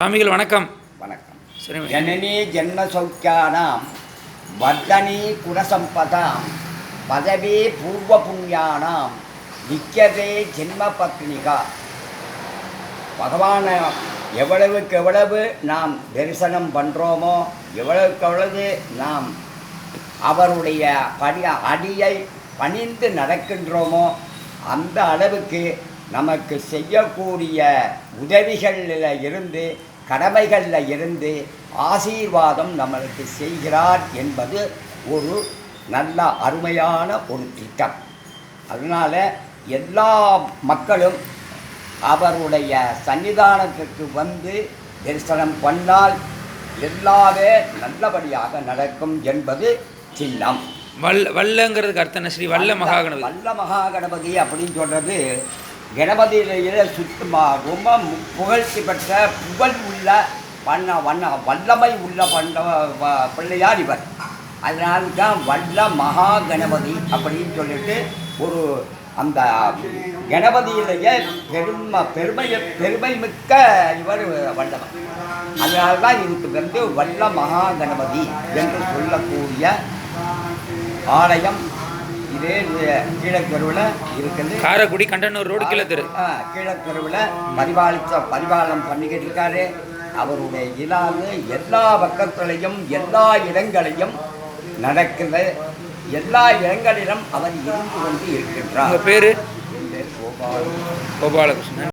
சுவாமிகள் வணக்கம். வணக்கம். சரி. ஜனனி ஜென்ம சௌக்கியானாம் வர்தனி குணசம்பதாம் பதவி பூர்வ புண்ணியானாம் நிக்கதே ஜென்ம பத்னிகா. பகவானை எவ்வளவுக்கு எவ்வளவு நாம் தரிசனம் பண்ணுறோமோ, எவ்வளவுக்கு நாம் அவருடைய அடியை பணிந்து நடக்கின்றோமோ, அந்த அளவுக்கு நமக்கு செய்யக்கூடிய உதவிகளில் இருந்து, கடமைகளில் இருந்து ஆசீர்வாதம் நம்மளுக்கு செய்கிறார் என்பது ஒரு நல்ல அருமையான ஒரு திட்டம். அதனால் எல்லா மக்களும் அவருடைய சன்னிதானத்திற்கு வந்து தரிசனம் பண்ணால் எல்லாமே நல்லபடியாக நடக்கும் என்பது சின்னம். வல்லங்கிறதுக்கு அர்த்தம் ஸ்ரீ வல்ல மகாகணபதி. வல்ல மகாகணபதி அப்படின்னு சொல்கிறது கணபதியிலேயே ரொம்ப புகழ்ச்சி பெற்ற புகழ் உள்ள வல்லமை உள்ள பிள்ளையார் இவர். அதனால தான் வல்ல மகா கணபதி அப்படின்னு சொல்லிட்டு ஒரு அந்த கணபதியிலேயே பெருமை மிக்க இவர் வல்லவர். அதனால தான் இதுக்கு வந்து வல்ல மகா கணபதி என்று சொல்லக்கூடிய ஆலயம் இதே கீழத்தெருவில் இருக்குது. காரைக்குடி கண்டனூர் ரோடு கீழத்தெரு. கீழத்தெருவில் பரிபாலனம் பண்ணிக்கிட்டு இருக்காரு. அவருடைய இலாது எல்லா பக்கத்திலையும் எல்லா இடங்களையும் நடக்குது. எல்லா இடங்களிலும் அவர் இருந்து கொண்டு இருக்கின்றார். பேரு கோபாலகிருஷ்ணன். கோபாலகிருஷ்ணன்.